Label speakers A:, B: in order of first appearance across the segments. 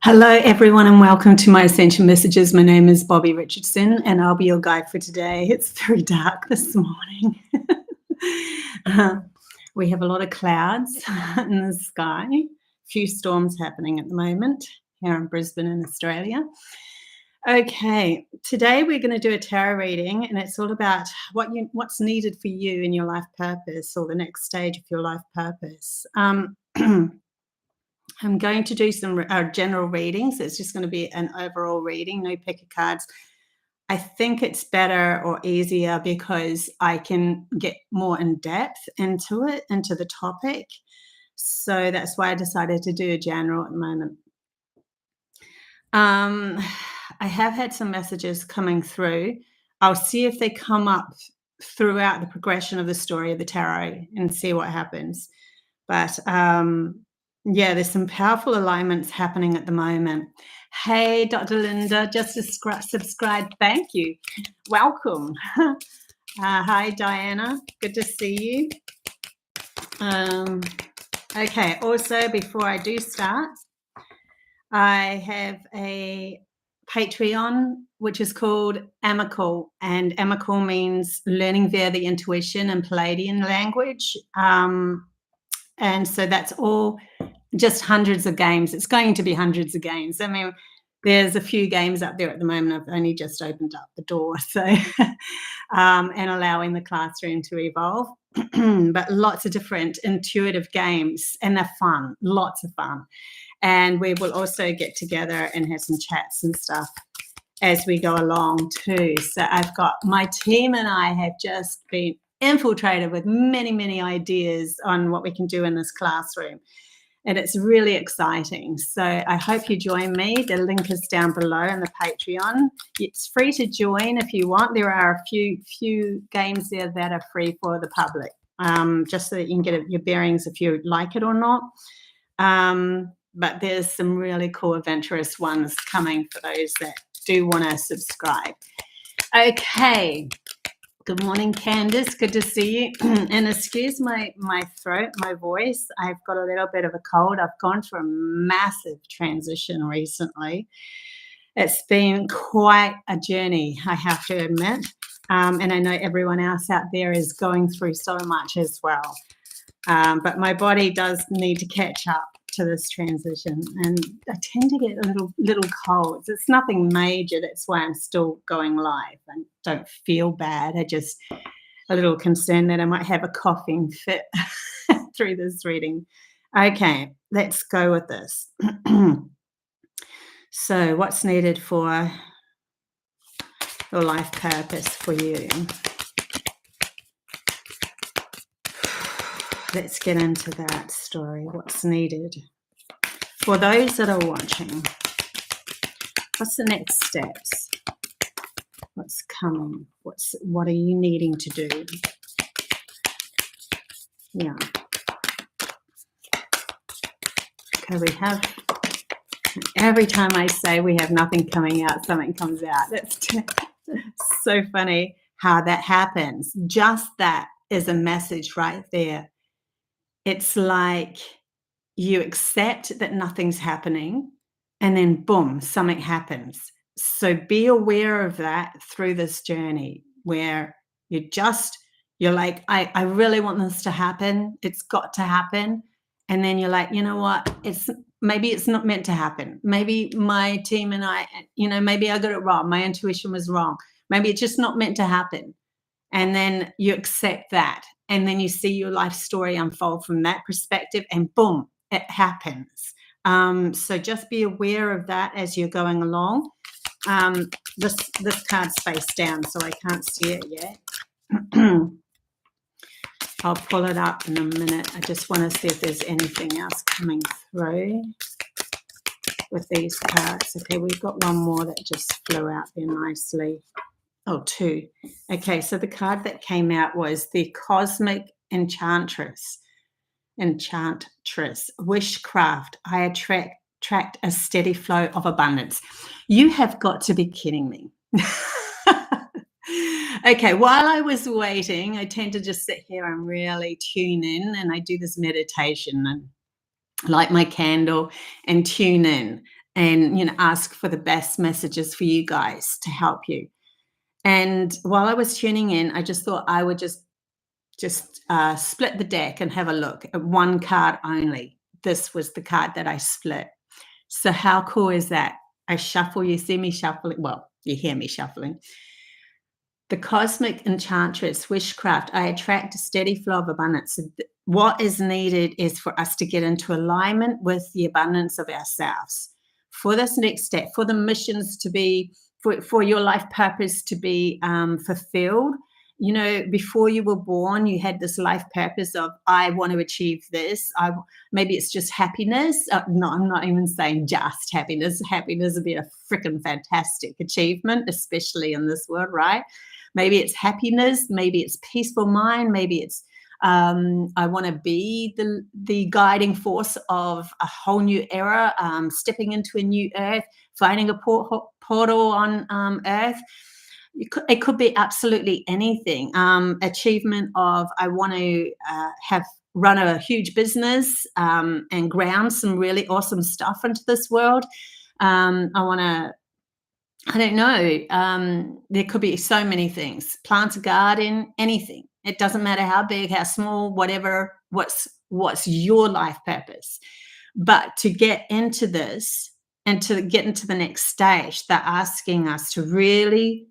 A: Hello, everyone, and welcome to my Ascension Messages. My name is Bobbie Richardson, and I'll be your guide for today. It's very dark this morning. We have a lot of clouds in the sky, a few storms happening at the moment here in Brisbane in Australia. Okay, today we're going to do a tarot reading, and it's all about what's needed for you in your life purpose, or the next stage of your life purpose. I'm going to do some general readings. It's just going to be an overall reading, no pick of cards. I think it's better or easier because I can get more in depth into it, into the topic. So that's why I decided to do a general at the moment. I have had some messages coming through. I'll see if they come up throughout the progression of the story of the tarot and see what happens. But yeah, there's some powerful alignments happening at the moment. Hey, Dr. Linda, just subscribed. Thank you. Welcome. Hi, Diana. Good to see you. Okay, also, before I do start, I have a Patreon, which is called AMAKEL, and AMAKEL means learning via the intuition and Pleiadian language. And so that's all just hundreds of games. It's going to be hundreds of games. I mean, there's a few games up there at the moment. I've only just opened up the door, so and allowing the classroom to evolve. But lots of different intuitive games, and they're fun, lots of fun. And we will also get together and have some chats and stuff as we go along too. So I've got my team, and I have just been infiltrated with many, many ideas on what we can do in this classroom. And it's really exciting. So I hope you join me. The link is down below in the Patreon. It's free to join if you want. There are a few games there that are free for the public, just so that you can get your bearings if you like it or not. But there's some really cool, adventurous ones coming for those that do want to subscribe. Okay. Good morning, Candice. Good to see you. And excuse my throat, my voice. I've got a little bit of a cold. I've gone through a massive transition recently. It's been quite a journey, I have to admit. And I know everyone else out there is going through so much as well. But my body does need to catch up to this transition, and I tend to get little colds. It's nothing major. That's why I'm still going live. I don't feel bad. I just a little concerned that I might have a coughing fit through this reading. Okay, let's go with this. So what's needed for your life purpose for you? Let's get into that story. What's needed for those that are watching? What's the next steps? What's coming? What are you needing to do? Yeah. Okay, we have, every time I say we have nothing coming out, something comes out. That's so funny how that happens. Just that is a message right there. It's like you accept that nothing's happening, and then boom, something happens. So be aware of that through this journey, where you're like, I really want this to happen. It's got to happen. And then you're like, you know what? Maybe it's not meant to happen. Maybe my team and I, maybe I got it wrong. My intuition was wrong. Maybe it's just not meant to happen. And then you accept that. And then you see your life story unfold from that perspective, and boom, it happens. So just be aware of that as you're going along. This card's face down, so I can't see it yet. I'll pull it up in a minute. I just want to see if there's anything else coming through with these cards. Okay, we've got one more that just flew out there nicely. Oh, two. Okay, so the card that came out was the Cosmic Enchantress. Wishcraft. I attract a steady flow of abundance. You have got to be kidding me. Okay, while I was waiting, I tend to just sit here and really tune in, and I do this meditation and light my candle and tune in. and, you know, ask for the best messages for you guys to help you. And while I was tuning in, I just thought I would just split the deck and have a look at one card only. This was the card that I split. So how cool is that? I shuffle, you see me shuffling. Well, you hear me shuffling. The cosmic enchantress, witchcraft, I attract a steady flow of abundance. So what is needed is for us to get into alignment with the abundance of ourselves. For this next step, for the missions to be, for your life purpose to be fulfilled. You know, before you were born, you had this life purpose of, I want to achieve this. Maybe it's just happiness. No, I'm not even saying just happiness. Happiness would be a freaking fantastic achievement, especially in this world, right? Maybe it's happiness. Maybe it's peaceful mind. Maybe it's I want to be the guiding force of a whole new era, stepping into a new earth, finding a portal on Earth. It could be absolutely anything. Achievement of, I want to run a huge business and ground some really awesome stuff into this world. I want to, I don't know. There could be so many things. Plant a garden, anything. It doesn't matter how big, how small, whatever. What's your life purpose? But to get into this and to get into the next stage, they're asking us to really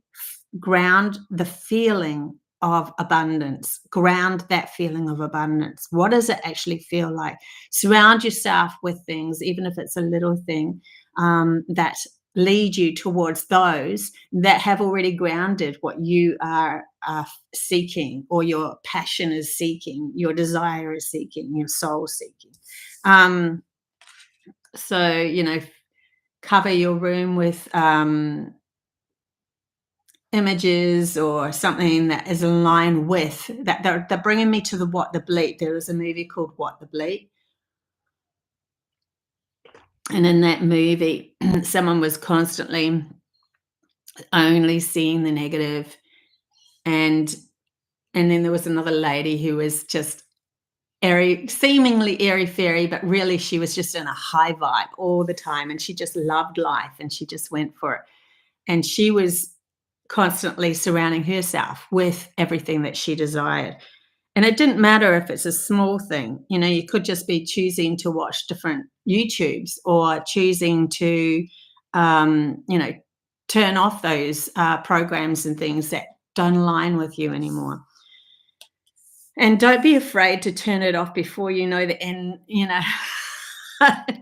A: ground the feeling of abundance, ground that feeling of abundance. What does it actually feel like? Surround yourself with things, even if it's a little thing, that lead you towards those that have already grounded what you are seeking, or your passion is seeking, your desire is seeking, your soul seeking. So, you know, cover your room with images or something that is aligned with that. They're bringing me to the What the Bleep. There was a movie called What the Bleep, and in that movie someone was constantly only seeing the negative, and then there was another lady who was just seemingly airy fairy, but really she was just in a high vibe all the time, and she just loved life and she just went for it. And she was constantly surrounding herself with everything that she desired. And it didn't matter if it's a small thing. You know, you could just be choosing to watch different YouTubes, or choosing to, you know, turn off those programs and things that don't align with you anymore. And don't be afraid to turn it off before you know the end, you know.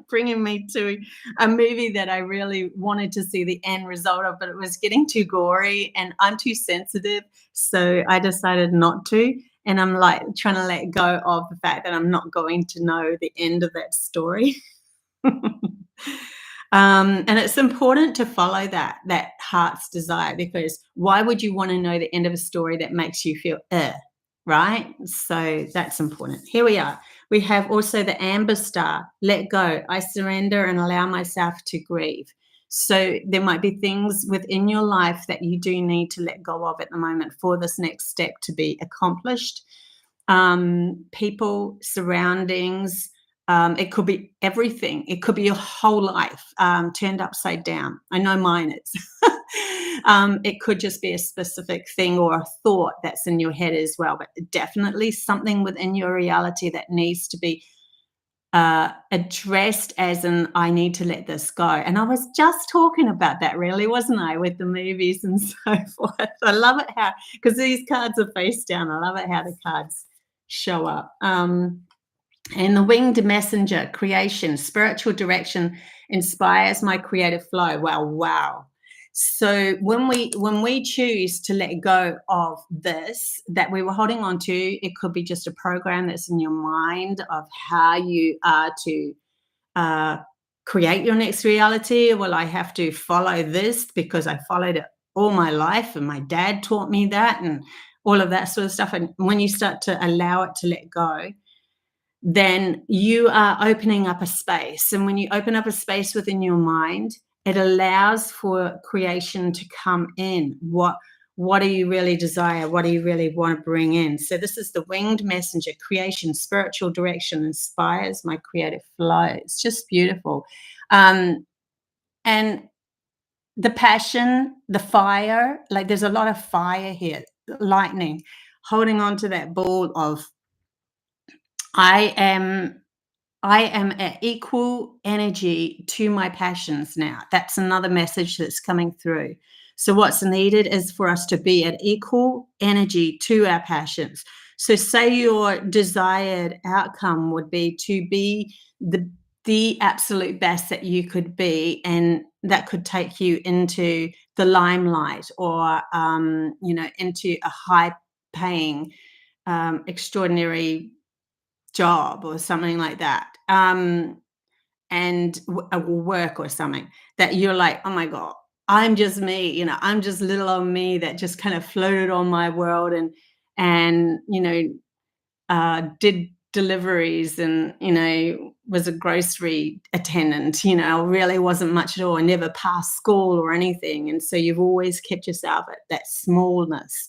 A: Bringing me to a movie that I really wanted to see the end result of, but it was getting too gory and I'm too sensitive. So I decided not to. And I'm like trying to let go of the fact that I'm not going to know the end of that story. And it's important to follow that heart's desire, because why would you want to know the end of a story that makes you feel right? So that's important. Here we are. We have also the amber star. Let go. I surrender and allow myself to grieve. So there might be things within your life that you do need to let go of at the moment for this next step to be accomplished. People, surroundings, it could be everything. It could be your whole life turned upside down. I know mine is. It could just be a specific thing or a thought that's in your head as well, but definitely something within your reality that needs to be addressed, as in, I need to let this go. And I was just talking about that, really, wasn't I, with the movies and so forth. I love it how, because these cards are face down, I love it how the cards show up. And the winged messenger, creation, spiritual direction inspires my creative flow. Wow. So when we choose to let go of this that we were holding on to, it could be just a program that's in your mind of how you are to create your next reality. Well, I have to follow this because I followed it all my life and my dad taught me that, and all of that sort of stuff. And when you start to allow it to let go, then you are opening up a space. And when you open up a space within your mind, it allows for creation to come in. What do you really desire? What do you really want to bring in? So this is the winged messenger, creation, spiritual direction inspires my creative flow. It's just beautiful. And the passion, the fire, like there's a lot of fire here, lightning, holding on to that ball of I am I am at equal energy to my passions now. That's another message that's coming through. So what's needed is for us to be at equal energy to our passions. So say your desired outcome would be to be the absolute best that you could be, and that could take you into the limelight, or into a high paying extraordinary job or something like that, and a work or something that you're like, oh my god, I'm just me, I'm just little old me that just kind of floated on my world, and did deliveries, and was a grocery attendant, really wasn't much at all, and never passed school or anything, and so you've always kept yourself at that smallness.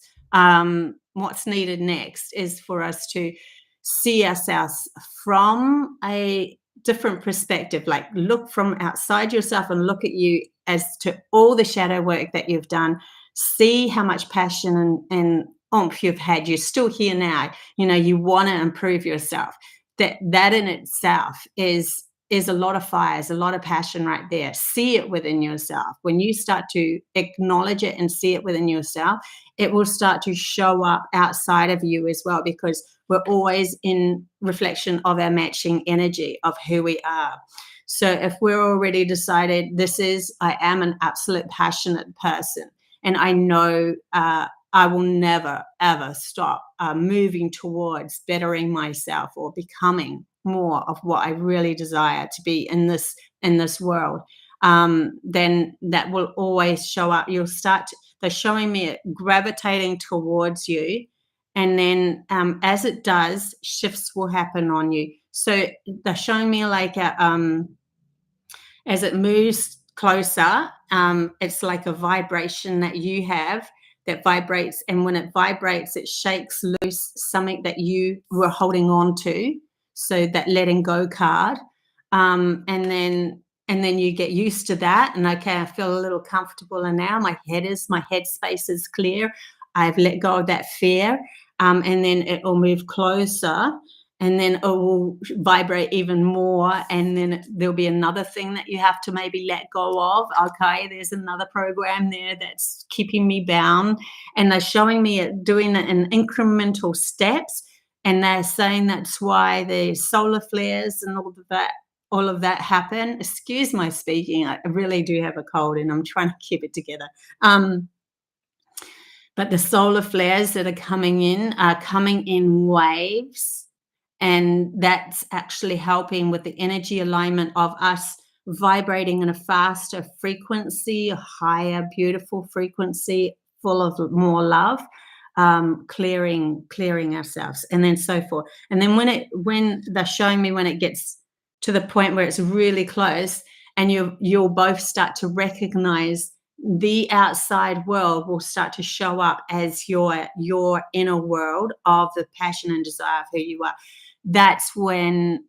A: What's needed next is for us to see ourselves from a different perspective, like look from outside yourself and look at you as to all the shadow work that you've done. See how much passion and oomph you've had. You're still here now. You want to improve yourself. That in itself is a lot of fire, is a lot of passion right there. See it within yourself. When you start to acknowledge it and see it within yourself, it will start to show up outside of you as well, because we're always in reflection of our matching energy of who we are. So if we're already decided I am an absolute passionate person, and I know I will never, ever stop moving towards bettering myself or becoming more of what I really desire to be in this world, then that will always show up. They're showing me it gravitating towards you, and then as it does, shifts will happen on you. So they're showing me like as it moves closer, it's like a vibration that you have that vibrates, and when it vibrates, it shakes loose something that you were holding on to. So that letting go card, and then you get used to that, and okay, I feel a little comfortable, and now my headspace is clear. I've let go of that fear, and then it will move closer, and then it will vibrate even more, and then there'll be another thing that you have to maybe let go of. Okay, there's another program there that's keeping me bound, and they're showing me it doing it in incremental steps, and they're saying that's why the solar flares and all of that happen. Excuse my speaking, I really do have a cold and I'm trying to keep it together. But the solar flares that are coming in are coming in waves, and that's actually helping with the energy alignment of us vibrating in a faster frequency, a higher, beautiful frequency, full of more love, clearing ourselves, and then so forth. And then when they're showing me when it gets to the point where it's really close, and you'll both start to recognize the outside world will start to show up as your inner world of the passion and desire of who you are. That's when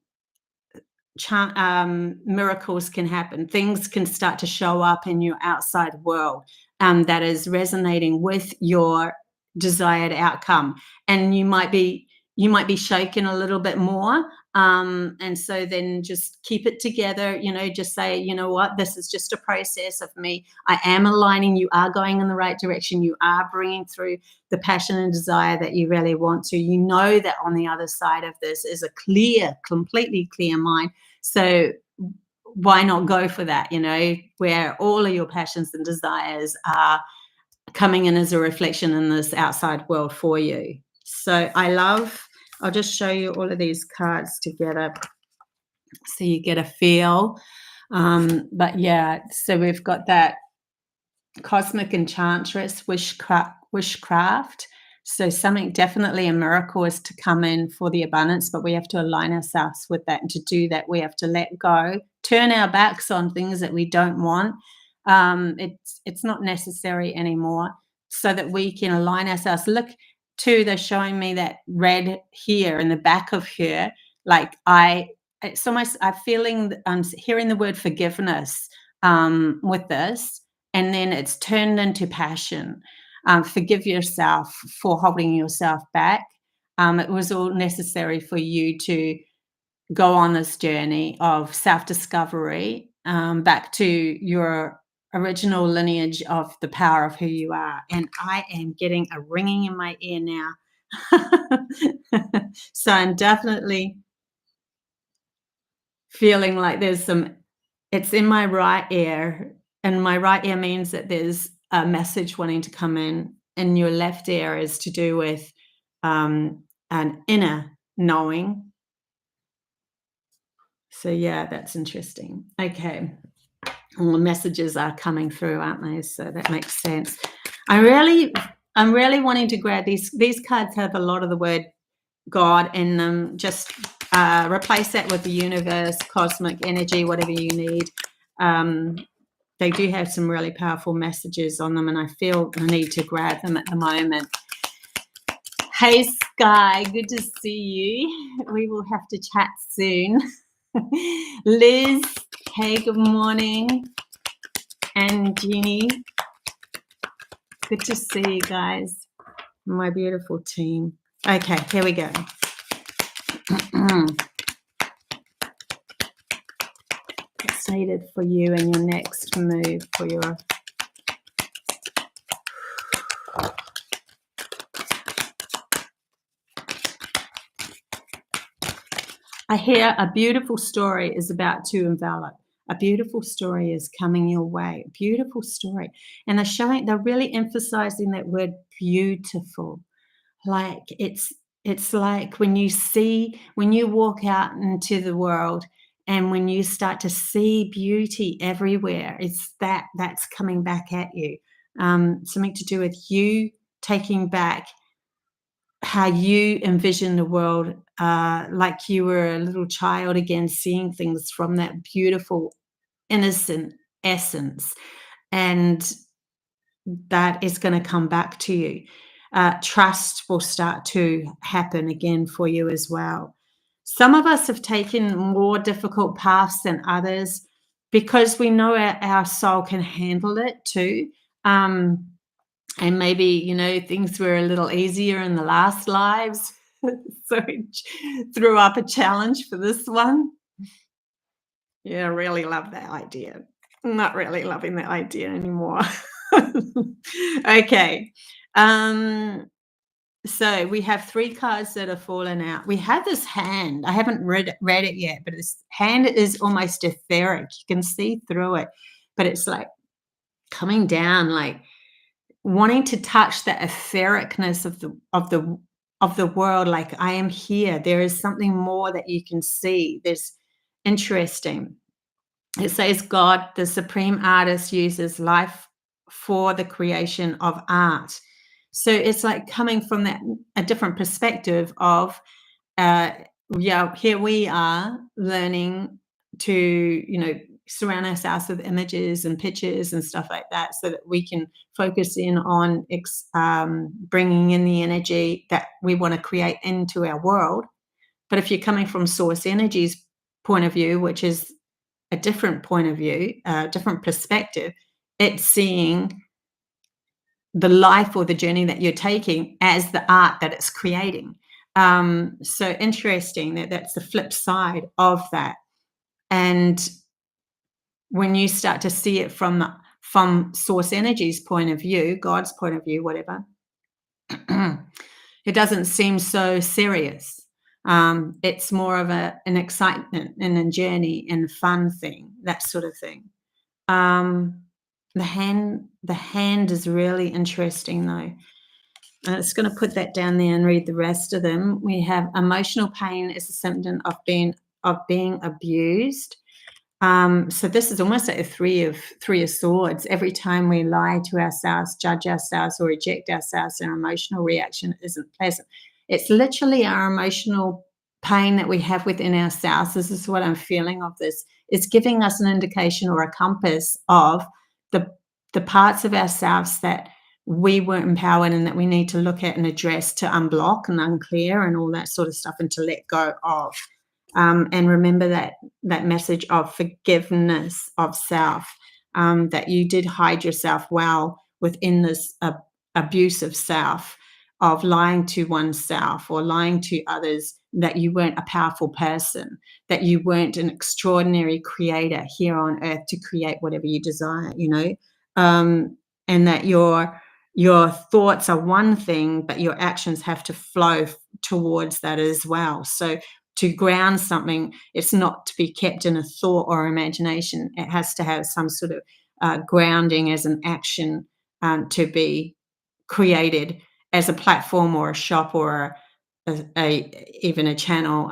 A: miracles can happen. Things can start to show up in your outside world that is resonating with your desired outcome, and you might be shaken a little bit more, and so then just keep it together. Just say, you know what, this is just a process of me. I am aligning. You are going in the right direction. You are bringing through the passion and desire that you really want to. You know that on the other side of this is a clear, completely clear mind. So why not go for that, where all of your passions and desires are coming in as a reflection in this outside world for you. So I'll just show you all of these cards together so you get a feel. But yeah, so we've got that Cosmic Enchantress, Wishcraft. So something, definitely a miracle is to come in for the abundance, but we have to align ourselves with that. And to do that, we have to let go, turn our backs on things that we don't want. It's not necessary anymore, so that we can align ourselves. Look, too, they're showing me that red here in the back of her. Like it's almost, I'm hearing the word forgiveness. with this, and then it's turned into passion. Forgive yourself for holding yourself back. It was all necessary for you to go on this journey of self-discovery, back to your original lineage of the power of who you are. And I am getting a ringing in my ear now. So I'm definitely feeling like there's some, it's in my right ear, and my right ear means that there's a message wanting to come in, and your left ear is to do with an inner knowing. So yeah, that's interesting. Okay. All the messages are coming through, aren't they? So that makes sense. I'm really wanting to grab these cards. Have a lot of the word God in them. Just replace that with the universe, cosmic energy, whatever you need. They do have some really powerful messages on them, and I feel the need to grab them at the moment. Hey Sky, good to see you. We will have to chat soon. Liz, hey, good morning. And Jeannie, good to see you guys, my beautiful team. Okay, here we go. Excited for you and your next move for your I hear a beautiful story is about to envelop. A beautiful story is coming your way. A beautiful story. And they're really emphasizing that word beautiful. Like it's like when you walk out into the world, and when you start to see beauty everywhere, it's that's coming back at you. Something to do with you taking back how you envision the world, like you were a little child again, seeing things from that beautiful, innocent essence. And that is going to come back to you. Trust will start to happen again for you as well. Some of us have taken more difficult paths than others because we know our soul can handle it too. And maybe, things were a little easier in the last lives. So we threw up a challenge for this one. Yeah, I really love that idea. I'm not really loving that idea anymore. Okay. So we have 3 cards that are fallen out. We have this hand. I haven't read it yet, but this hand is almost etheric. You can see through it, but it's like coming down, like wanting to touch the ethericness of the world. Like, I am here. There is something more that you can see. There's interesting. It says God, the supreme artist, uses life for the creation of art. So it's like coming from a different perspective of, here we are learning to, surround ourselves with images and pictures and stuff like that, so that we can focus in on bringing in the energy that we want to create into our world. But if you're coming from source energy's point of view, which is a different point of view, a different perspective, it's seeing the life or the journey that you're taking as the art that it's creating. So interesting that's the flip side of that. And when you start to see it from source energy's point of view, God's point of view, whatever, it doesn't seem so serious. It's more of an excitement and a journey and a fun thing, that sort of thing. The hand is really interesting though. It's going to put that down there and read the rest of them. We have emotional pain as a symptom of being abused. So this is almost like a three of swords. Every time we lie to ourselves, judge ourselves, or reject ourselves, our emotional reaction isn't pleasant. It's literally our emotional pain that we have within ourselves. This is what I'm feeling of this. It's giving us an indication or a compass of the parts of ourselves that we weren't empowered and that we need to look at and address, to unblock and unclear and all that sort of stuff, and to let go of. And remember that message of forgiveness of self. that you did hide yourself well within this abusive self of lying to oneself or lying to others, that you weren't a powerful person, that you weren't an extraordinary creator here on earth to create whatever you desire, and that your thoughts are one thing, but your actions have to flow towards that as well. So to ground something, it's not to be kept in a thought or imagination. It has to have some sort of grounding as an action, to be created as a platform or a shop or even a channel,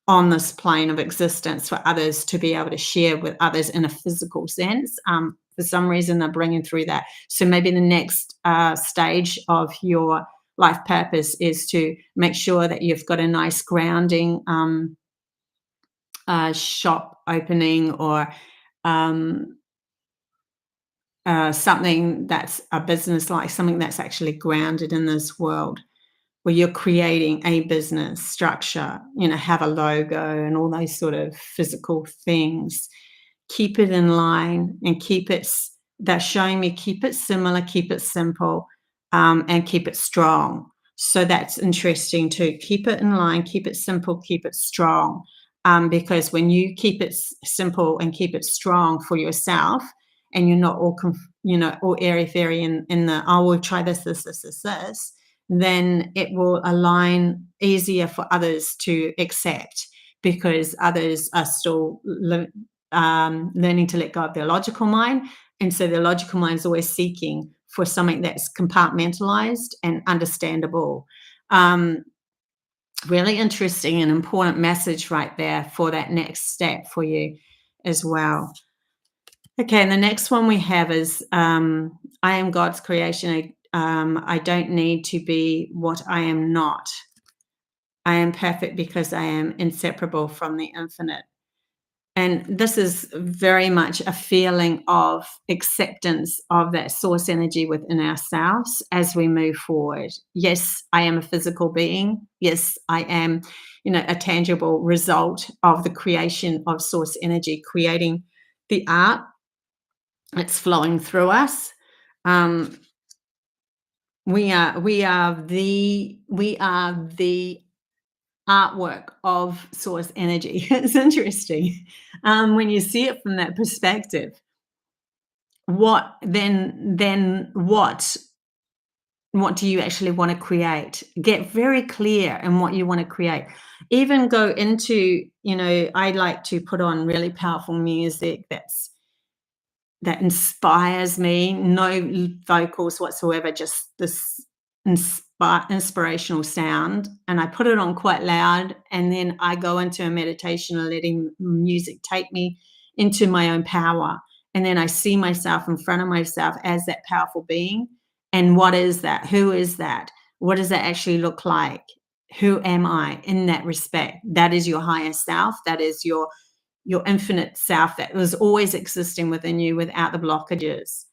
A: on this plane of existence for others to be able to share with others in a physical sense. For some reason, they're bringing through that. So maybe the next stage of your life purpose is to make sure that you've got a nice grounding shop opening, or something that's a business, like something that's actually grounded in this world, where you're creating a business structure, have a logo and all those sort of physical things. Keep it in line and that's showing me keep it similar, keep it simple, and keep it strong. So that's interesting too. Keep it in line, keep it simple, keep it strong. Because when you keep it simple and keep it strong for yourself, and you're not all, all airy-fairy in the, oh, we'll try this, then it will align easier for others to accept, because others are still learning to let go of their logical mind. And so their logical mind is always seeking for something that's compartmentalized and understandable. Really interesting and important message right there for that next step for you as well. Okay, and the next one we have is I am God's creation. I don't need to be what I am not. I am perfect because I am inseparable from the infinite. And this is very much a feeling of acceptance of that source energy within ourselves as we move forward. Yes, I am a physical being. Yes, I am, a tangible result of the creation of source energy, creating the art. It's flowing through us. We are the artwork of source energy. It's interesting when you see it from that perspective. What do you actually want to create? Get very clear in what you want to create. Even go into, I like to put on really powerful music that inspires me, no vocals whatsoever, just this inspirational sound, and I put it on quite loud, and then I go into a meditation of letting music take me into my own power, and then I see myself in front of myself as that powerful being. And what is that? Who is that? What does that actually look like? Who am I in that respect? That is your higher self. That is your infinite self that was always existing within you without the blockages.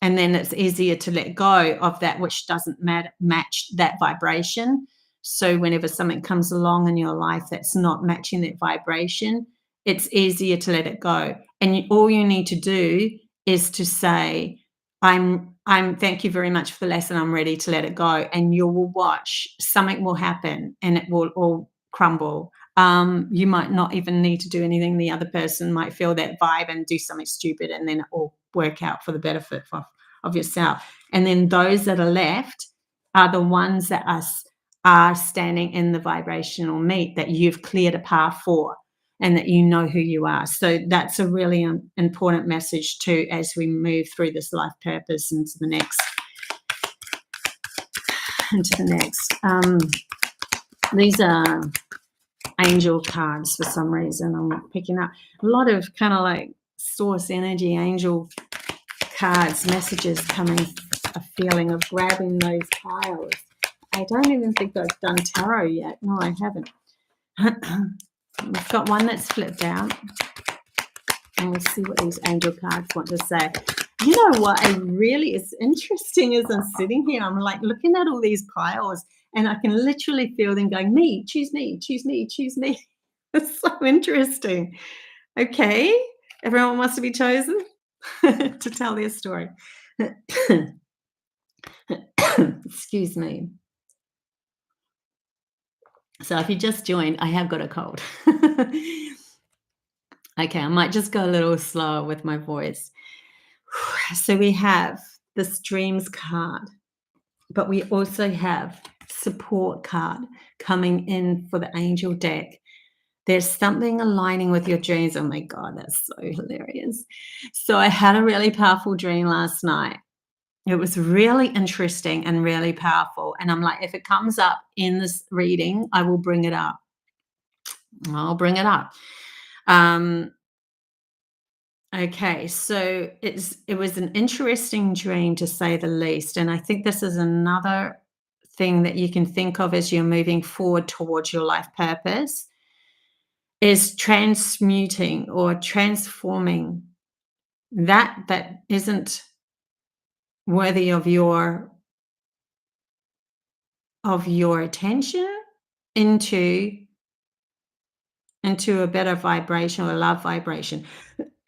A: And then it's easier to let go of that which doesn't match that vibration. So whenever something comes along in your life that's not matching that vibration, it's easier to let it go. And all you need to do is to say, I'm thank you very much for the lesson. I'm ready to let it go. And you will watch something will happen and it will all crumble. You might not even need to do anything. The other person might feel that vibe and do something stupid, and then it will work out for the benefit of yourself. And then those that are left are the ones that are standing in the vibrational meet that you've cleared a path for, and that you know who you are. So that's a really important message too, as we move through this life purpose into the next. These are angel cards for some reason. I'm not picking up a lot of kind of like source energy, angel cards, messages coming, a feeling of grabbing those piles. I don't even think I've done tarot yet. No, I haven't. We've got one that's flipped out, and we'll see what these angel cards want to say. You know what is interesting as I'm sitting here, I'm like looking at all these piles, and I can literally feel them going, me, choose me, choose me, choose me. It's so interesting. Okay. Everyone wants to be chosen to tell their story. Excuse me. So if you just joined, I have got a cold. Okay, I might just go a little slower with my voice. So we have this dreams card, but we also have support card coming in for the angel deck. There's something aligning with your dreams. Oh my God, that's so hilarious. So I had a really powerful dream last night. It was really interesting and really powerful. And I'm like, if it comes up in this reading, I will bring it up. I'll bring it up. Okay, so it was an interesting dream, to say the least. And I think this is another thing that you can think of as you're moving forward towards your life purpose, is transmuting or transforming that isn't worthy of your attention into a better vibration, or a love vibration.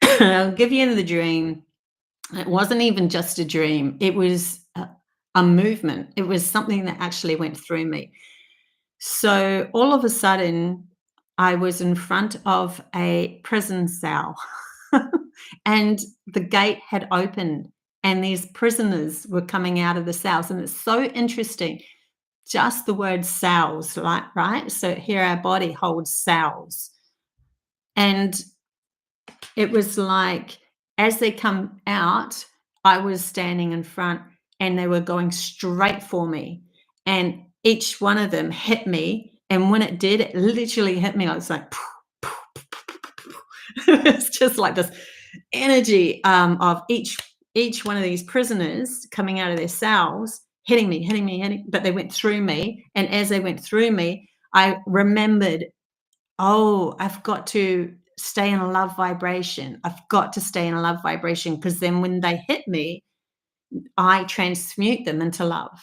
A: I'll give you the dream. It wasn't even just a dream. It was a movement. It was something that actually went through me. So all of a sudden, I was in front of a prison cell and the gate had opened and these prisoners were coming out of the cells. And it's so interesting. Just the word cells, right? So here our body holds cells. And it was like, as they come out, I was standing in front and they were going straight for me. And each one of them hit me. And when it did, it literally hit me. I was like, it's just like this energy of each one of these prisoners coming out of their cells, hitting me, but they went through me. And as they went through me, I remembered, oh, I've got to stay in a love vibration. I've got to stay in a love vibration, because then when they hit me, I transmute them into love.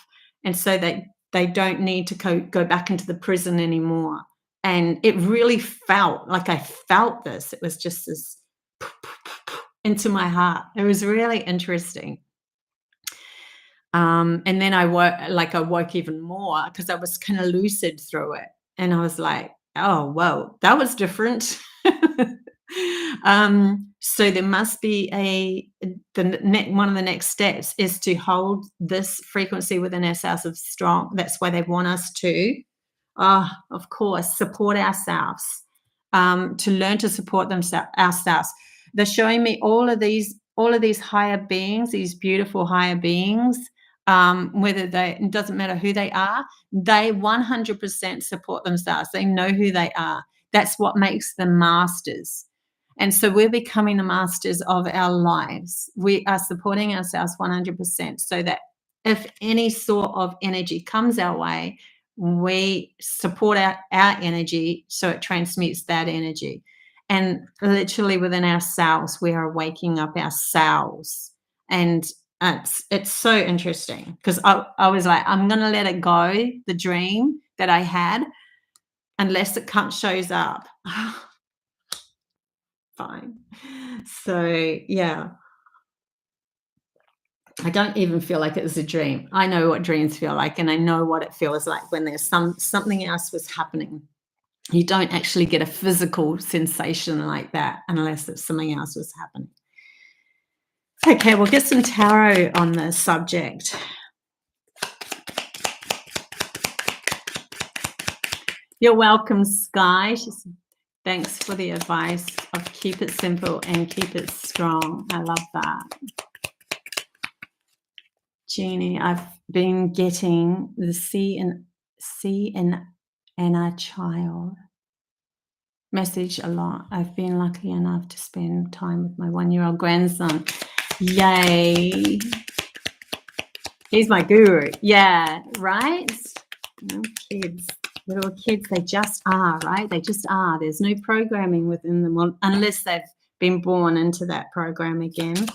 A: And so that they don't need to go back into the prison anymore. And it really felt like I felt this. It was just this into my heart. It was really interesting. And then I woke even more, because I was kind of lucid through it. And I was like, oh, whoa, that was different. So there must be one of the next steps is to hold this frequency within ourselves of strong. That's why they want us to, of course, support ourselves, to learn to support ourselves. They're showing me all of these higher beings, these beautiful higher beings. It doesn't matter who they are, they 100% support themselves. They know who they are. That's what makes them masters. And so we're becoming the masters of our lives. We are supporting ourselves 100%, so that if any sort of energy comes our way, we support our energy, so it transmutes that energy. And literally within ourselves, we are waking up ourselves. And it's so interesting, because I was like, I'm going to let it go, the dream that I had, unless it shows up. Fine. So yeah, I don't even feel like it was a dream. I know what dreams feel like, and I know what it feels like when there's something else was happening. You don't actually get a physical sensation like that unless it's something else was happening. Okay, we'll get some tarot on this subject. You're welcome, Sky. Thanks for the advice of keep it simple and keep it strong. I love that. Jeannie, I've been getting the C in a child message a lot. I've been lucky enough to spend time with my 1-year-old grandson. Yay. He's my guru. Yeah, right? Little kids, they just are, right? They just are. There's no programming within them, unless they've been born into that program again.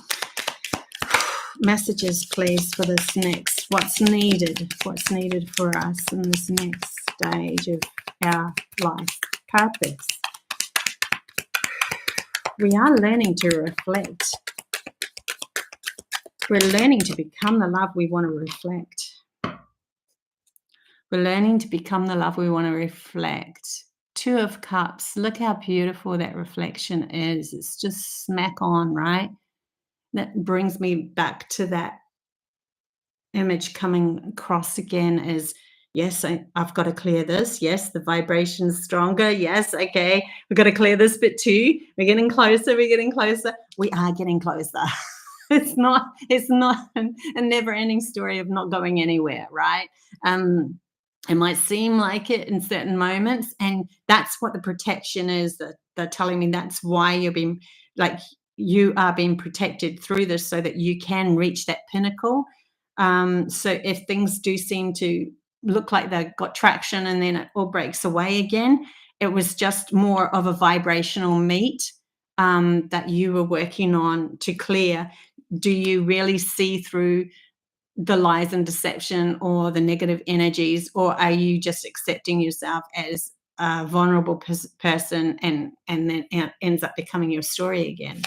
A: Messages, please, for this next. What's needed for us in this next stage of our life purpose? We are learning to reflect. We're learning to become the love we want to reflect. We're learning to become the love we want to reflect. Two of Cups. Look how beautiful that reflection is. It's just smack on, right? That brings me back to that image coming across again is, yes, I've got to clear this. Yes, the vibration's stronger. Yes, okay, we've got to clear this bit too. We're getting closer. We're getting closer. We are getting closer. It's not a never-ending story of not going anywhere, right? It might seem like it in certain moments, and that's what the protection is. That they're telling me that's why you're being you are being protected through this, so that you can reach that pinnacle. So if things do seem to look like they've got traction and then it all breaks away again, it was just more of a vibrational meet that you were working on to clear. Do you really see through the lies and deception or the negative energies, or are you just accepting yourself as a vulnerable person and then ends up becoming your story again?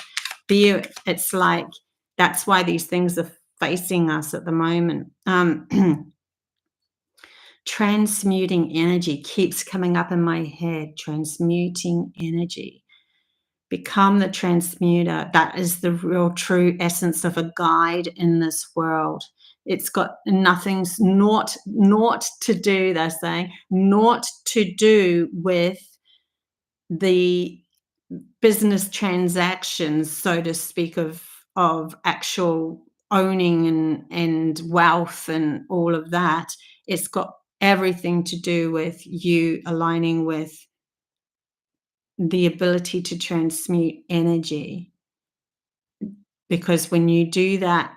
A: It's like that's why these things are facing us at the moment. Transmuting energy keeps coming up in my head. Transmuting energy. Become the transmuter. That is the real true essence of a guide in this world. It's got nothing's naught to do, they're saying, naught to do with the business transactions, so to speak, of actual owning and wealth and all of that. It's got everything to do with you aligning with the ability to transmute energy, because when you do that,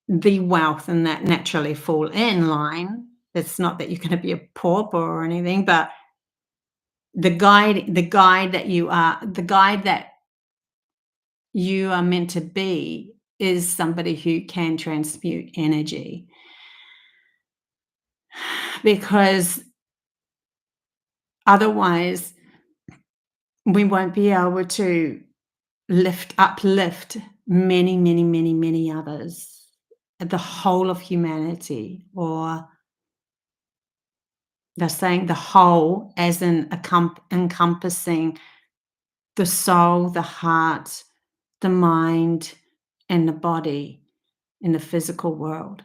A: the wealth and that naturally fall in line. It's not that you're going to be a pauper or anything, but the guide that you are meant to be is somebody who can transmute energy, because otherwise we won't be able to uplift many others, the whole of humanity. Or they're saying the whole as in encompassing the soul, the heart, the mind, and the body in the physical world,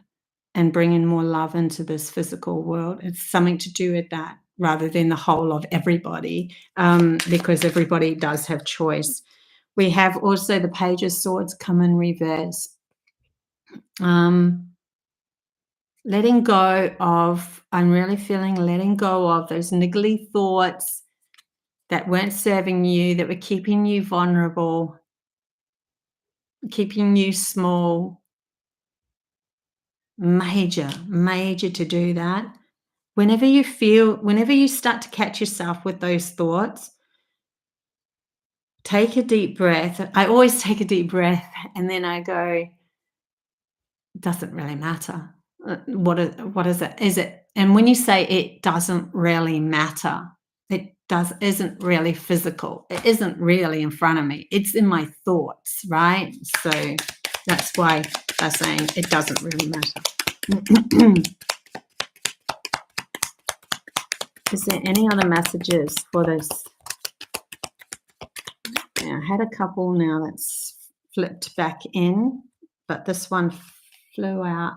A: and bringing more love into this physical world. It's something to do with that rather than the whole of everybody, because everybody does have choice. We have also the Page of Swords come in reverse. Letting go of, I'm really feeling letting go of those niggly thoughts that weren't serving you, that were keeping you vulnerable, keeping you small. Major to do that. Whenever you start to catch yourself with those thoughts, take a deep breath. I always take a deep breath and then I go, doesn't really matter. What is it? Is it? And when you say it doesn't really matter, it isn't really physical. It isn't really in front of me. It's in my thoughts, right? So that's why they're saying it doesn't really matter. Is there any other messages for this? Yeah, I had a couple now that's flipped back in, but this one flew out.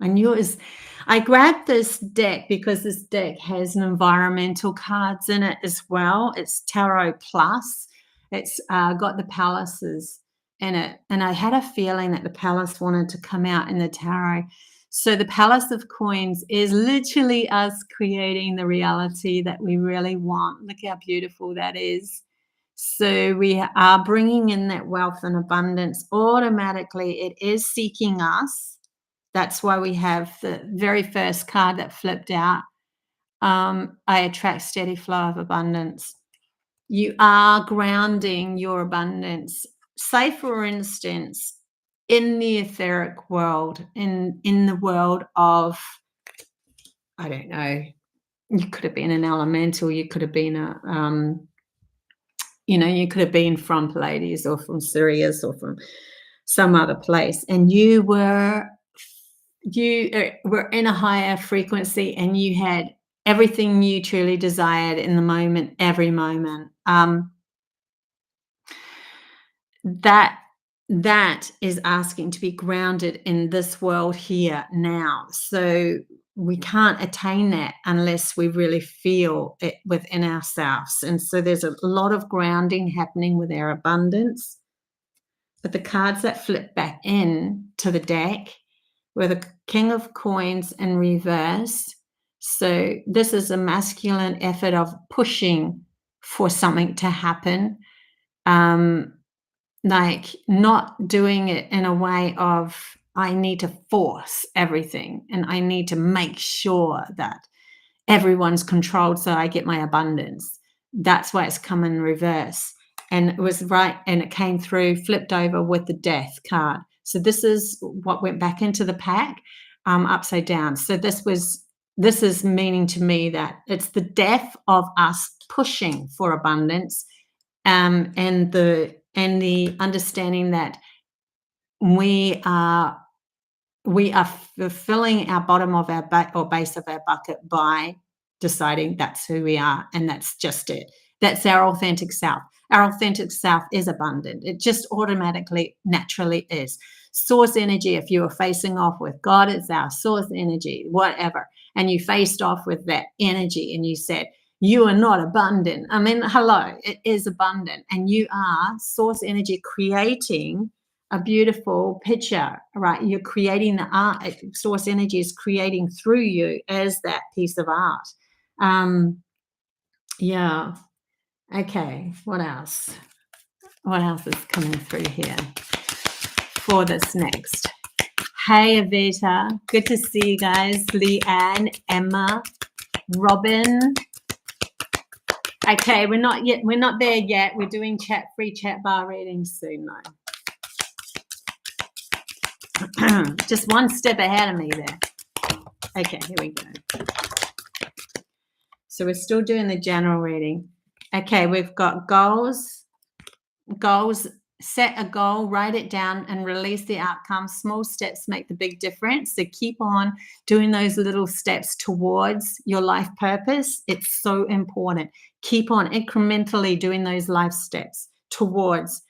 A: I grabbed this deck because this deck has an environmental cards in it as well. It's Tarot Plus. It's got the palaces in it. And I had a feeling that the palace wanted to come out in the tarot. So the Palace of Coins is literally us creating the reality that we really want. Look how beautiful that is. So we are bringing in that wealth and abundance automatically. It is seeking us. That's why we have the very first card that flipped out. I attract steady flow of abundance. You are grounding your abundance. Say, for instance, in the etheric world, in the world of, I don't know, you could have been an elemental, you could have been you know, you could have been from Pleiades or from Sirius or from some other place, and you were in a higher frequency, and you had everything you truly desired in the moment, every moment. That is asking to be grounded in this world here now. So we can't attain that unless we really feel it within ourselves. And so there's a lot of grounding happening with our abundance. But the cards that flip back in to the deck were the King of Coins in reverse. So this is a masculine effort of pushing for something to happen. Like not doing it in a way of, I need to force everything and I need to make sure that everyone's controlled so I get my abundance. That's why it's come in reverse. And it was right, and it came through, flipped over with the Death card. So this is what went back into the pack, upside down. So this is meaning to me that it's the death of us pushing for abundance, and the understanding that we are fulfilling our bottom of our base of our bucket by deciding that's who we are, and that's just it. That's our authentic self. Our authentic self is abundant. It just automatically, naturally is. Source energy, if you were facing off with God, it's our source energy, whatever, and you faced off with that energy and you said, you are not abundant. I mean, hello, it is abundant, and you are source energy creating a beautiful picture, right? You're creating the art. Source energy is creating through you as that piece of art. Yeah. Okay. What else? What else is coming through here for this next? Hey, Avita. Good to see you guys. Leanne, Emma, Robin. Okay, we're not there yet. We're doing free chat bar readings soon though. Just one step ahead of me there. Okay, here we go. So we're still doing the general reading. Okay, we've got goals. Set a goal, write it down, and release the outcome. Small steps make the big difference. So keep on doing those little steps towards your life purpose. It's so important. Keep on incrementally doing those life steps towards.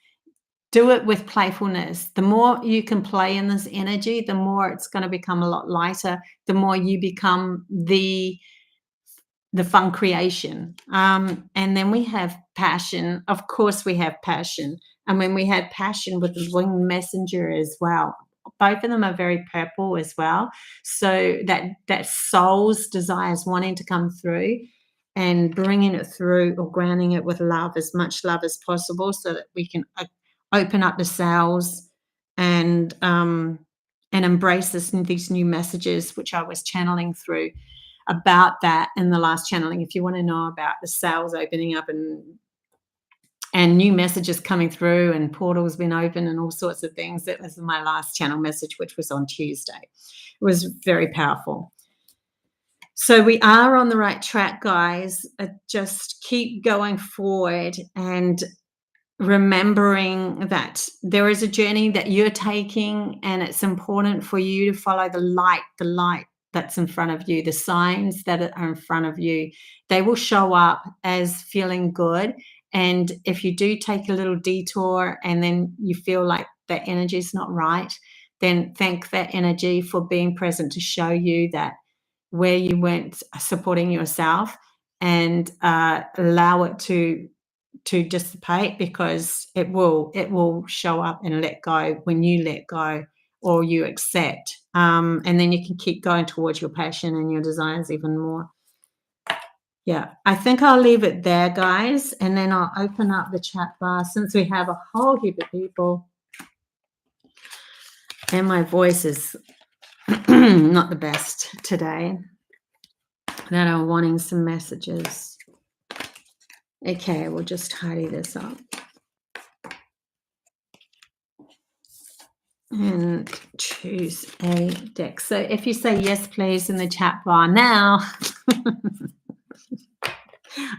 A: Do it with playfulness. The more you can play in this energy, the more it's going to become a lot lighter, the more you become the fun creation. And then we have passion. Of course, we have passion. And when we had passion with the winged messenger as well, both of them are very purple as well. So that soul's desires wanting to come through and bringing it through, or grounding it with love, as much love as possible, so that we can open up the cells and embrace these new messages, which I was channeling through about that in the last channeling. If you want to know about the cells opening up and new messages coming through and portals being open and all sorts of things, that was my last channel message, which was on Tuesday. It was very powerful. So we are on the right track, guys. Just keep going forward and remembering that there is a journey that you're taking, and it's important for you to follow the light that's in front of you, the signs that are in front of you. They will show up as feeling good. And if you do take a little detour and then you feel like that energy is not right, then thank that energy for being present to show you that where you weren't supporting yourself, and allow it to dissipate, because it will show up and let go when you let go or you accept. And then you can keep going towards your passion and your desires even more. Yeah, I think I'll leave it there, guys, and then I'll open up the chat bar, since we have a whole heap of people and my voice is not the best today, that are wanting some messages. Okay, we'll just tidy this up and choose a deck. So if you say yes, please, in the chat bar now,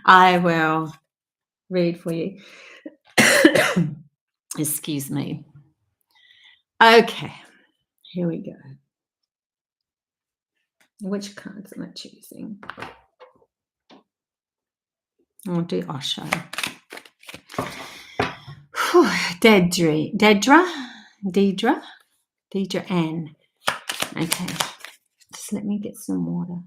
A: I will read for you. Excuse me. Okay, here we go. Which cards am I choosing? I'll do Osho. Deidre Ann. Okay, just let me get some water.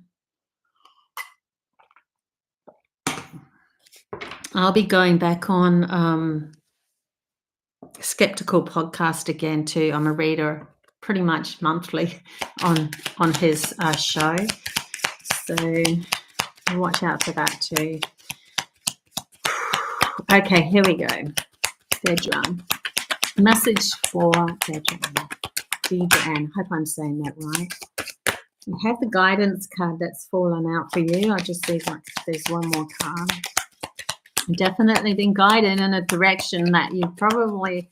A: I'll be going back on Skeptical podcast again too. I'm a reader pretty much monthly on his show, so watch out for that too. Okay, here we go. Deidre. Message for Deidre Ann. Hope I'm saying that right. You have the guidance card that's fallen out for you. I just see like there's one more card. You've definitely been guided in a direction that you probably,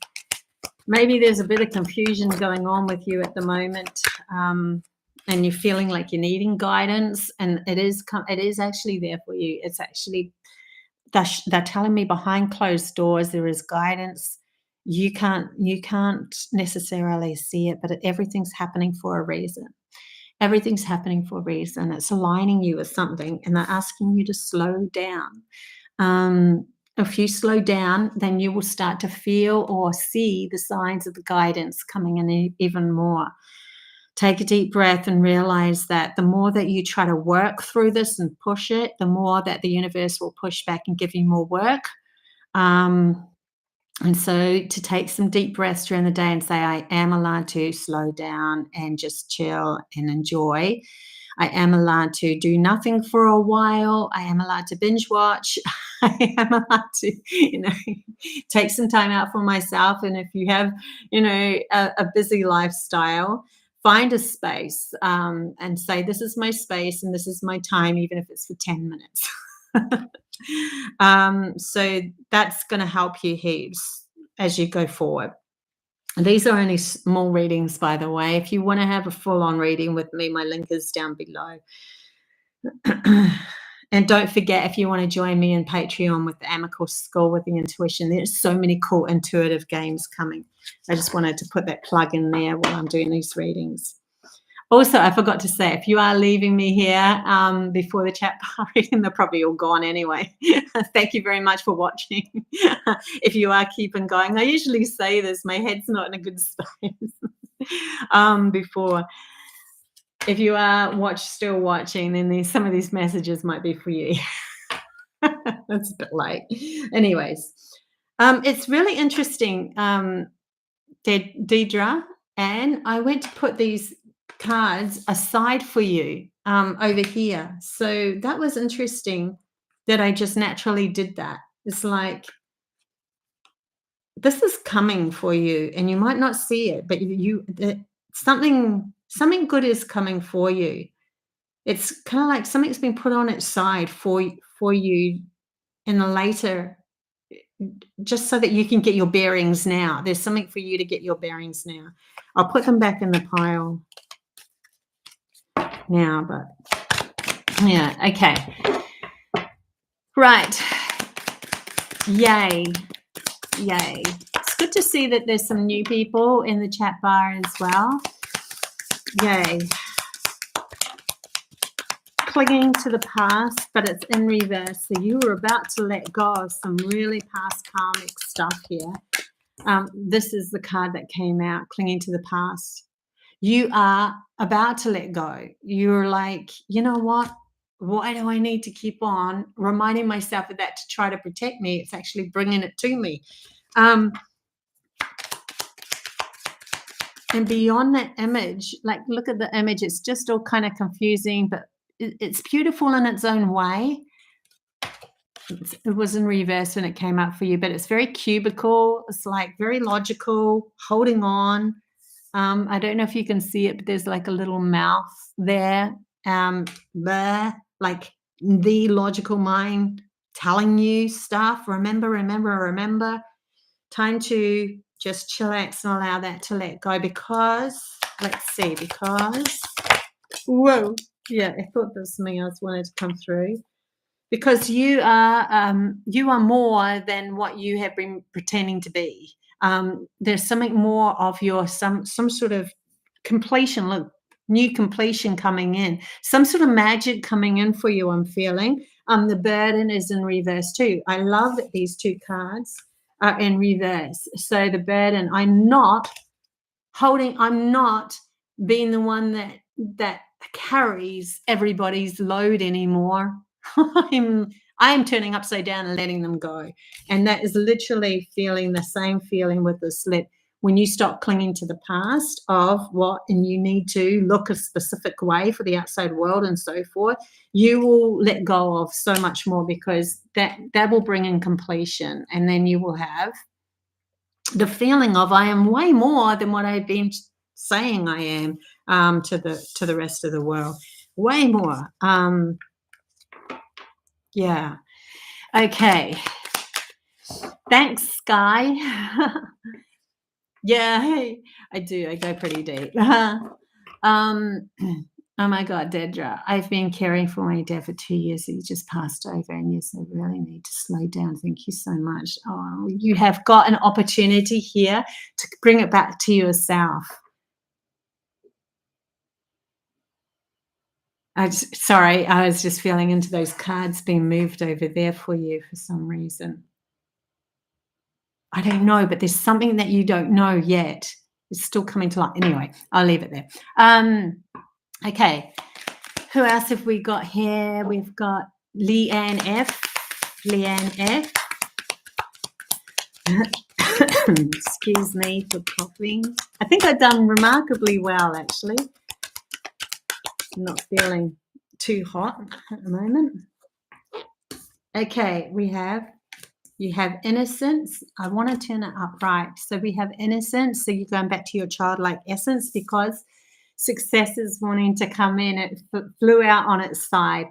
A: maybe there's a bit of confusion going on with you at the moment, and you're feeling like you're needing guidance, and it is actually there for you. It's actually, they're telling me behind closed doors there is guidance. You can't necessarily see it, but everything's happening for a reason. Everything's happening for a reason. It's aligning you with something, and they're asking you to slow down. If you slow down, then you will start to feel or see the signs of the guidance coming in even more. Take a deep breath and realize that the more that you try to work through this and push it, the more that the universe will push back and give you more work. And so to take some deep breaths during the day and say, I am allowed to slow down and just chill and enjoy. I am allowed to do nothing for a while. I am allowed to binge watch. I am allowed to, take some time out for myself. And if you have, a busy lifestyle, find a space and say, this is my space and this is my time, even if it's for 10 minutes. So that's going to help you heaps as you go forward. These are only small readings, by the way. If you want to have a full-on reading with me, my link is down below. And don't forget, if you want to join me in Patreon with the AMAKEL School with the Intuition, there's so many cool intuitive games coming. I just wanted to put that plug in there while I'm doing these readings. Also, I forgot to say, if you are leaving me here before the Chatbar reading, they're probably all gone anyway. Thank you very much for watching. If you are keeping going, I usually say this, my head's not in a good space before. If you are still watching, then some of these messages might be for you. That's a bit late. Anyways, it's really interesting, Deidre, and I went to put these cards aside for you over here. So that was interesting that I just naturally did that. It's like, this is coming for you and you might not see it, but something good is coming for you. It's kind of like something's been put on its side for you in the later, just so that you can get your bearings now. There's something for you to get your bearings now. I'll put them back in the pile now, but yeah, okay. Right. Yay. It's good to see that there's some new people in the chat bar as well. Yay. Clinging to the past, but it's in reverse. So you were about to let go of some really past karmic stuff here. This is the card that came out, clinging to the past. You are about to let go. You're like, you know what? Why do I need to keep on reminding myself of that to try to protect me? It's actually bringing it to me. And beyond that image, like, look at the image. It's just all kind of confusing, but it's beautiful in its own way. It was in reverse when it came out for you, but it's very cubical. It's like very logical, holding on. I don't know if you can see it, but there's like a little mouth there. Like the logical mind telling you stuff. Remember. Time to just chillax and allow that to let go, because, whoa, yeah, I thought there was something else wanted to come through. Because you are more than what you have been pretending to be. There's something more of your some sort of completion. Look, new completion coming in, some sort of magic coming in for you. I'm feeling. The burden is in reverse too. I love that these two cards are in reverse. So the burden, I'm not being the one that carries everybody's load anymore. I'm turning upside down and letting them go. And that is literally feeling the same feeling with the slip. When you stop clinging to the past of what, and you need to look a specific way for the outside world and so forth, you will let go of so much more, because that will bring in completion. And then you will have the feeling of, I am way more than what I've been saying I am, to the rest of the world. Way more. Yeah. Okay. Thanks, Sky. Yeah, I do. I go pretty deep. Oh my God, Dedra, I've been caring for my dad for 2 years. He just passed over, and yes, I really need to slow down. Thank you so much. Oh, you have got an opportunity here to bring it back to yourself. Sorry, I was just feeling into those cards being moved over there for you for some reason. I don't know, but there's something that you don't know yet. It's still coming to light. Anyway, I'll leave it there. Okay. Who else have we got here? We've got Leanne F. Leanne F. Excuse me for coughing. I think I've done remarkably well, actually. I'm not feeling too hot at the moment. Okay, you have innocence. I want to turn it upright. So we have innocence. So you're going back to your childlike essence, because success is wanting to come in. It flew out on its side.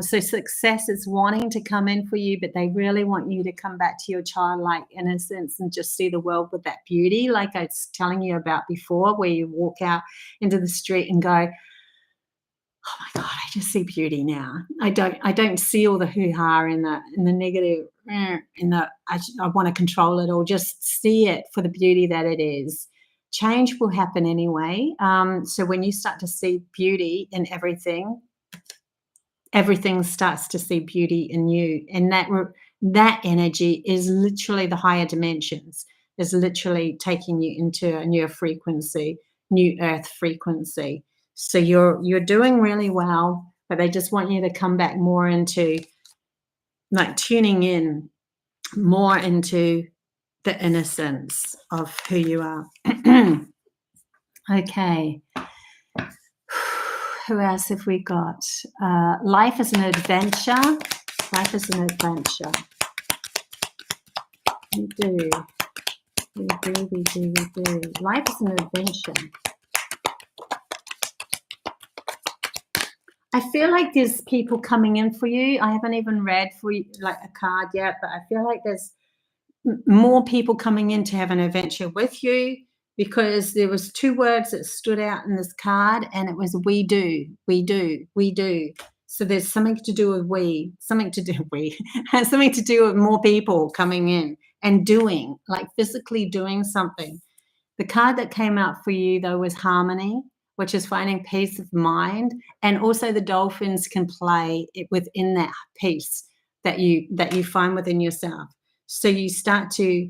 A: So success is wanting to come in for you, but they really want you to come back to your childlike innocence and just see the world with that beauty, like I was telling you about before, where you walk out into the street and go, oh my God, I just see beauty now. I don't see all the hoo-ha in the negative, in the I want to control it, or just see it for the beauty that it is. Change will happen anyway. So when you start to see beauty in everything starts to see beauty in you. And that energy is literally the higher dimensions, is literally taking you into a newer frequency, new earth frequency. So you're doing really well, but they just want you to come back more into, like, tuning in more into the innocence of who you are. Okay. Who else have we got? Life is an adventure. Life is an adventure. We do. Life is an adventure. I feel like there's people coming in for you. I haven't even read for you, like, a card yet, but I feel like there's more people coming in to have an adventure with you, because there was 2 words that stood out in this card, and it was we do. So there's something to do with something to do with more people coming in and doing, like, physically doing something. The card that came out for you, though, was harmony, which is finding peace of mind. And also the dolphins can play it within that peace that you find within yourself. So you start to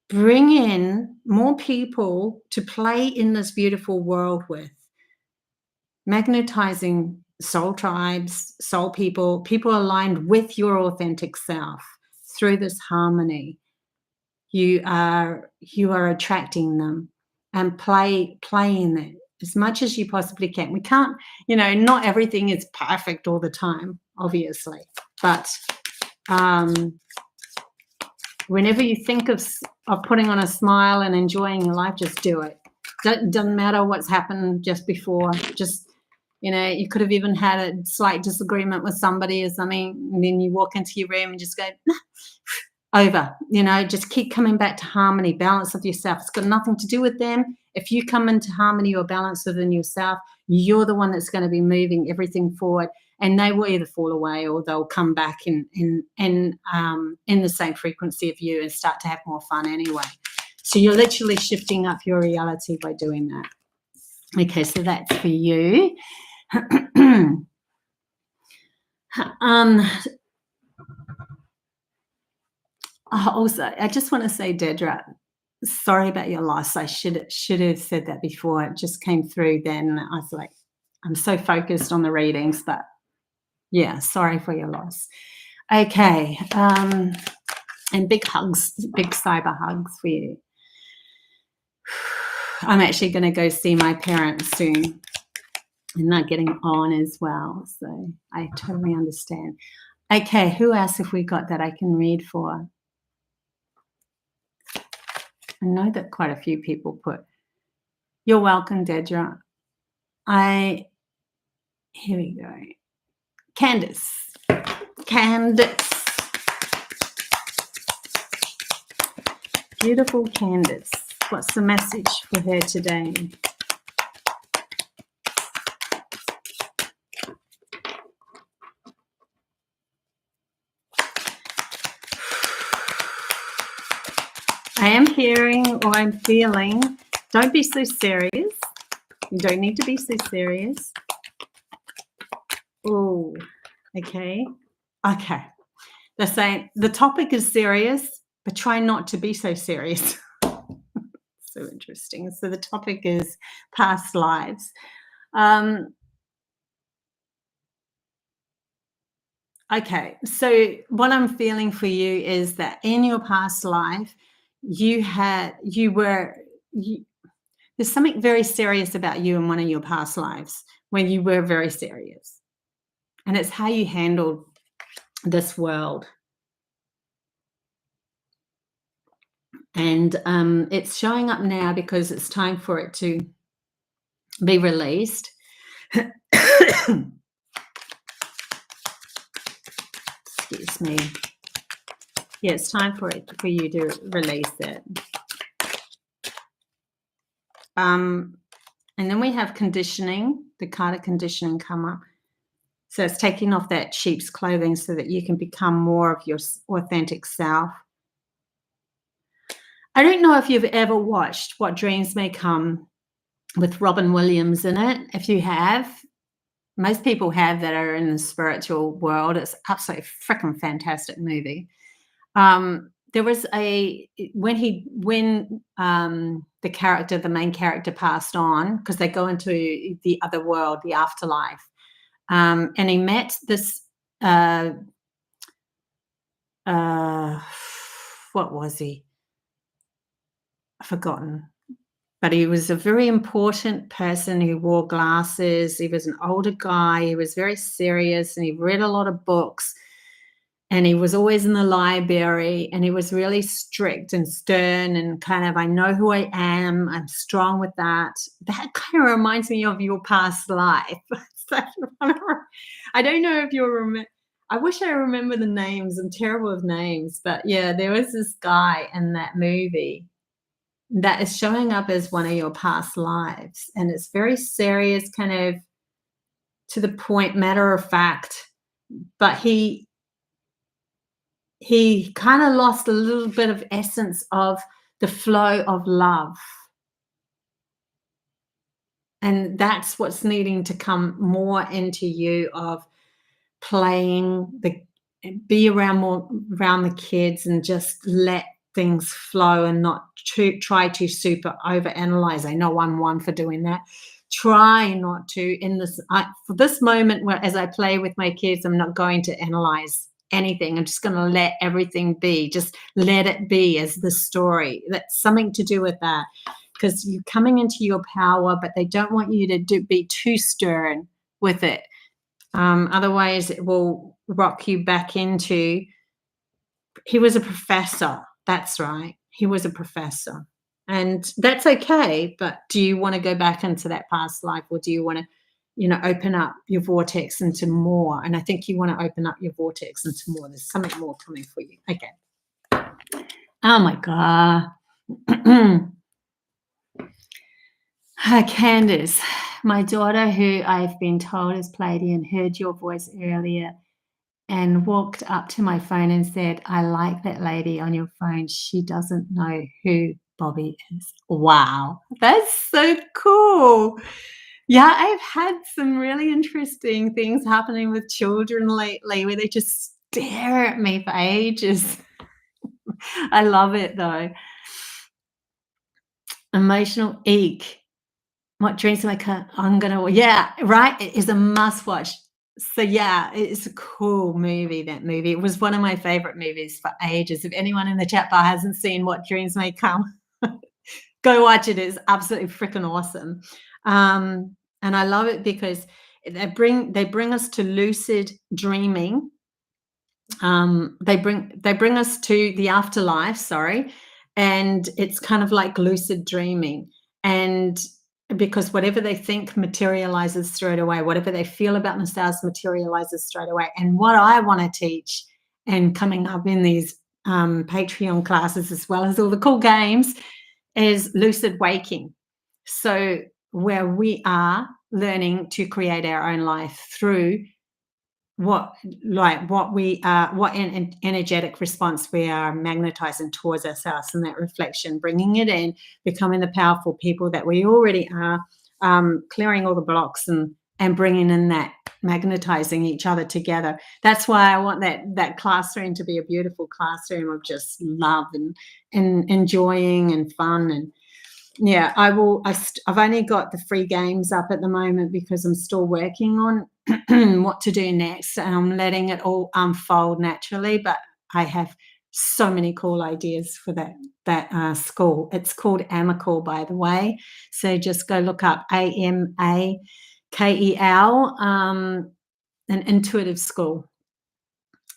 A: bring in more people to play in this beautiful world with, magnetizing soul tribes, soul people aligned with your authentic self through this harmony. You are attracting them, and play in it as much as you possibly can. We can't, not everything is perfect all the time, obviously, but whenever you think of putting on a smile and enjoying your life, just do it. Doesn't matter what's happened just before. Just, you could have even had a slight disagreement with somebody or something, and then you walk into your room and just go, nah, over. Just keep coming back to harmony, balance of yourself. It's got nothing to do with them. If you come into harmony or balance within yourself, you're the one that's going to be moving everything forward. and they will either fall away or they'll come back in the same frequency of you and start to have more fun anyway. So you're literally shifting up your reality by doing that. Okay, so that's for you. Also, I just want to say, Dedra, sorry about your loss. I should have said that before. It just came through then. I was like, I'm so focused on the readings, but yeah, sorry for your loss. Okay, and big hugs, big cyber hugs for you. I'm actually going to go see my parents soon, and they're getting on as well, so I totally understand. Okay, who else have we got that I can read for? I know that quite a few people put, you're welcome, Dedra. Here we go. Candace. Beautiful Candace. What's the message for her today? I am hearing, or I'm feeling, don't be so serious. You don't need to be so serious. Oh, okay. Okay. They're saying the topic is serious, but try not to be so serious. So interesting. So the topic is past lives. Okay. So what I'm feeling for you is that in your past life, there's something very serious about you in one of your past lives when you were very serious. And it's how you handled this world. And it's showing up now because it's time for it to be released. Excuse me. Yeah, it's time for you to release it. And then we have conditioning, the card of conditioning come up. So it's taking off that sheep's clothing so that you can become more of your authentic self. I don't know if you've ever watched What Dreams May Come with Robin Williams in it. If you have, most people have that are in the spiritual world. It's absolutely freaking fantastic movie. There was when the main character passed on, because they go into the other world, the afterlife, and he met this what was he? I've forgotten. But he was a very important person who wore glasses. He was an older guy. He was very serious, and he read a lot of books. And he was always in the library, and he was really strict and stern and kind of, I know who I am. I'm strong with that. That kind of reminds me of your past life. I don't know if you'll remember. I wish I remember the names. I'm terrible with names. But yeah, there was this guy in that movie that is showing up as one of your past lives. And it's very serious, kind of to the point, matter of fact. But he kind of lost a little bit of essence of the flow of love. And that's what's needing to come more into you, of playing, be around the kids and just let things flow and not try to super overanalyze. I know I'm one for doing that. Try not to, for this moment, where as I play with my kids, I'm not going to analyze anything. I'm just going to let everything be. Just let it be as the story. That's something to do with that, because you're coming into your power, but they don't want you to be too stern with it. Otherwise, it will rock you back into. He was a professor. That's right. He was a professor. And that's okay. But do you want to go back into that past life, or do you want to, open up your vortex into more? And I think you want to open up your vortex into more. There's something more coming for you. Okay. Oh, my God. Hi, Candace. My daughter, who I've been told is Pleiadian, heard your voice earlier and walked up to my phone and said, "I like that lady on your phone. She doesn't know who Bobbie is." Wow, that's so cool. Yeah, I've had some really interesting things happening with children lately where they just stare at me for ages. I love it though. Emotional eek. What dreams am I I'm gonna, yeah, right? It is a must watch. So yeah, it's a cool movie, that movie. It was one of my favorite movies for ages. If anyone in the chat bar hasn't seen What Dreams May Come, go watch it. It's absolutely freaking awesome. And I love it because they bring us to lucid dreaming. They bring us to the afterlife, sorry, and it's kind of like lucid dreaming. And because whatever they think materializes straight away, whatever they feel about themselves materializes straight away. And what I want to teach, and coming up in these Patreon classes as well as all the cool games, is lucid waking. So where we are learning to create our own life through what we are, what energetic response we are magnetizing towards ourselves, and that reflection, bringing it in, becoming the powerful people that we already are, clearing all the blocks and bringing in that, magnetizing each other together. That's why I want that classroom to be a beautiful classroom of just love and enjoying and fun. And yeah, I've only got the free games up at the moment because I'm still working on what to do next, and I'm letting it all unfold naturally. But I have so many cool ideas for that school. It's called AMAKEL, by the way. So just go look up AMAKEL, an intuitive school.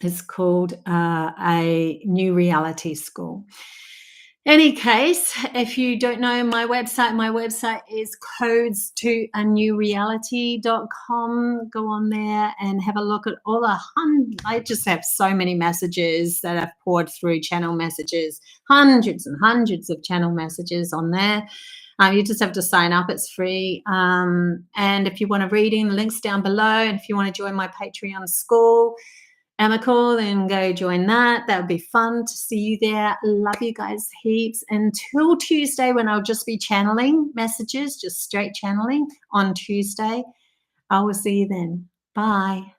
A: It's called a new reality school. Any case, if you don't know my website is codes to a new reality.com. Go on there and have a look at all I just have so many messages that I've poured through, channel messages, hundreds and hundreds of channel messages on there. You just have to sign up. It's free. And if you want a reading, the link's down below. And if you want to join my Patreon school, AMAKEL, then go join that. That would be fun to see you there. Love you guys heaps. Until Tuesday, when I'll just be channeling messages, just straight channeling on Tuesday. I will see you then. Bye.